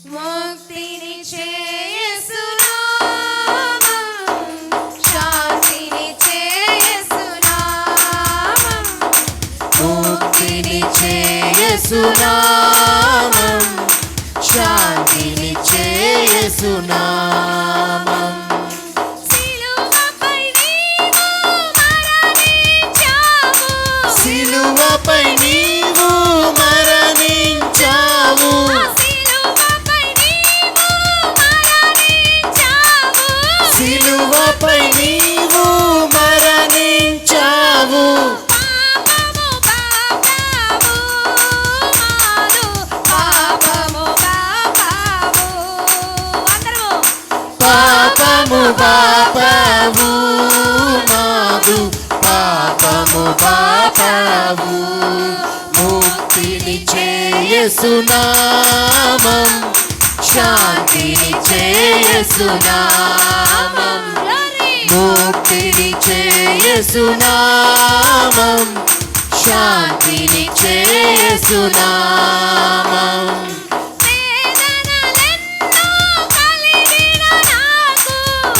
ముక్తినిచ్చే యేసునామం, శాంతినిచ్చే యేసునామం, ముక్తినిచ్చే యేసునామం, శాంతినిచ్చే యేసునామం. సిలువపై నీవు మరణించావు, సిలువపై నీవు మరణించావు, పాపము బాపావు మాదు, పాపము బాపావు. ముక్తినిచ్చే యేసునామం, శాంతినిచ్చే యేసునామం, ముక్తినిచ్చే యేసునామం, శాంతినిచ్చే యేసునామం.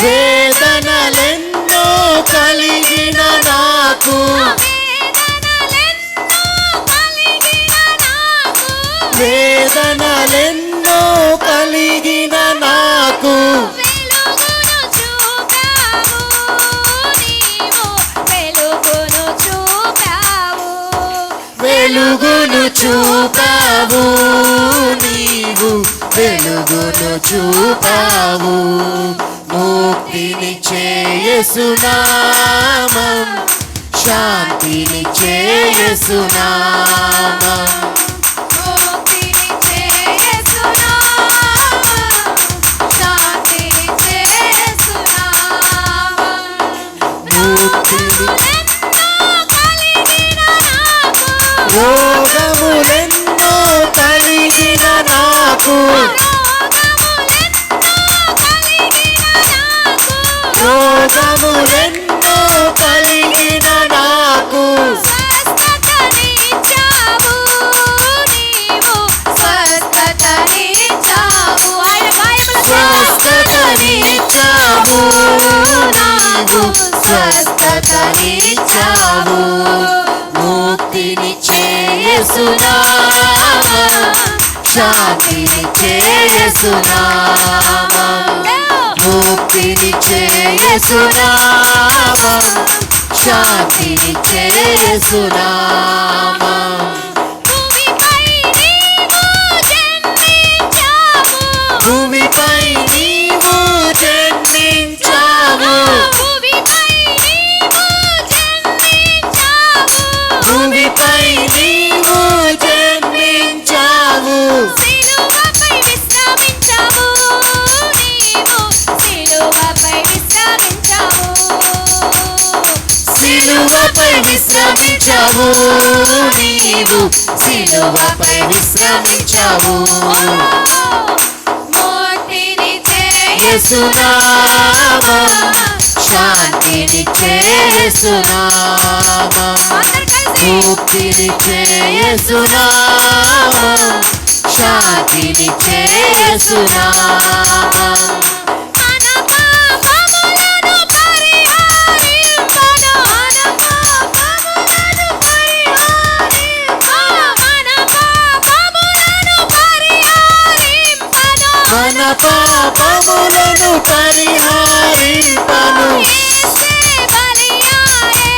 వేదనలెన్నో కలిగిన నాకు, వేదనలెన్నో కలిగిన నాకు, వెలుగును చూపావు నీవు, వెలుగును చూపావు. ముక్తినిచ్చే యేసునామం, శాంతినిచ్చే యేసునామం, రోగములెన్నో కలిగిన నాకు, రోగములెన్నో కలిగిన నాకు, స్వస్థతనిచ్చావు నీవు, స్వస్థతనిచ్చావు, స్వస్థతనిచ్చావు నీవు, స్వస్థతనిచ్చావు. ముక్తినిచ్చే యేసునామం, శాంతినిచ్చే యేసునామం, ముక్తినిచ్చే యేసునామం, శాంతినిచ్చే యేసునామం. భూమిపై నీవు జన్మించావు, భూమిపై నీవు జన్మించావు, సిలువపై విశ్రమించావు నీవు, సిలువపై విశ్రమించావు, సిలువపై విశ్రమించావు నీవు, సిలువపై విశ్రమించావు. ముక్తినిచ్చే యేసునామం, శాంతినిచ్చే యేసునామం, ముక్తినిచ్చే యేసునామం, శాంతినిచ్చే యేసునామం. మన పాపములను పరిహరింపను, మన పాపములను పరిహరింపను, మన పాపములను పరిహరింపను, మన పాపములను పరిహరింపను. యేసే బలియాయే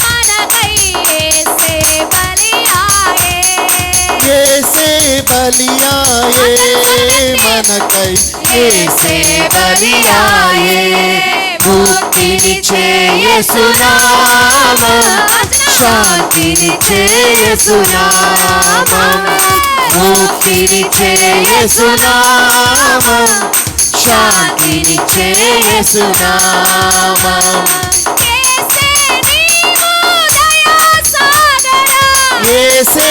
మనకై, యేసే బలియాయే, యేసే బలియాయే మనకై, యేసే బలియాయే. ముక్తినిచ్చే యేసునామం, శాంతినిచ్చే యేసునామం, ముక్తినిచ్చే యేసునామం, శాంతినిచ్చే యేసునామం. యేసే నీవు దయాసాగరా, యేసే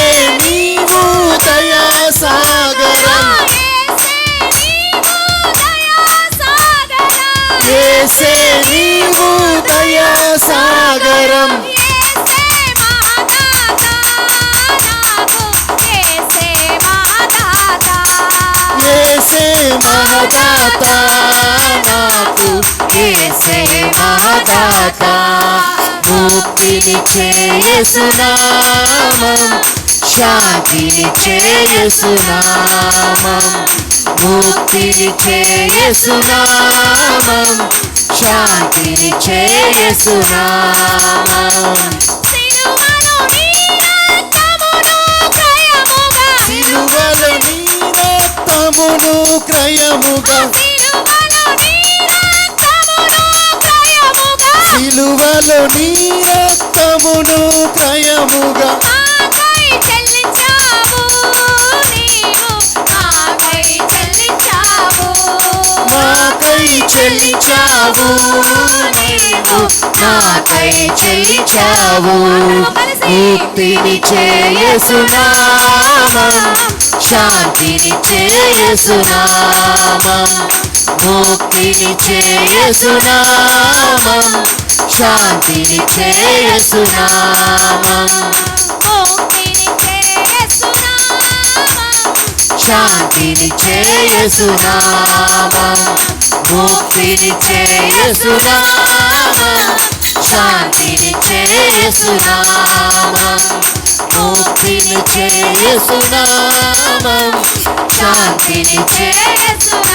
నీవు దయాసాగరం, యేసే నీవు దయాసాగరం, యేసే యేసే మహదాత నాకు యేసే మహదాత ముక్తినిచ్చే యేసునామం శాంతినిచ్చే యేసునామం ముక్తినిచ్చే యేసునామం శాంతినిచ్చే యేసునామం సిలువలో నీ రక్తమును క్రయముగా సిలువలో నీ రక్తమును క్రయముగా మాకై చెల్లించావు నీవు మాకై చెల్లించావు నాకై చెల్లించావు నీవు నాకై చెల్లించావు ముక్తినిచ్చే యేసునామం శాంతినిచ్చే యేసునామం ముక్తినిచ్చే యేసునామం శాంతినిచ్చే యేసునామం ముక్తినిచ్చే యేసునామం శాంతినిచ్చే యేసునామం ముక్తినిచ్చే యేసునామం శాంతినిచ్చే యేసునామం ముక్తినిచ్చే యేసునామం శాంతినిచ్చే యేసునామం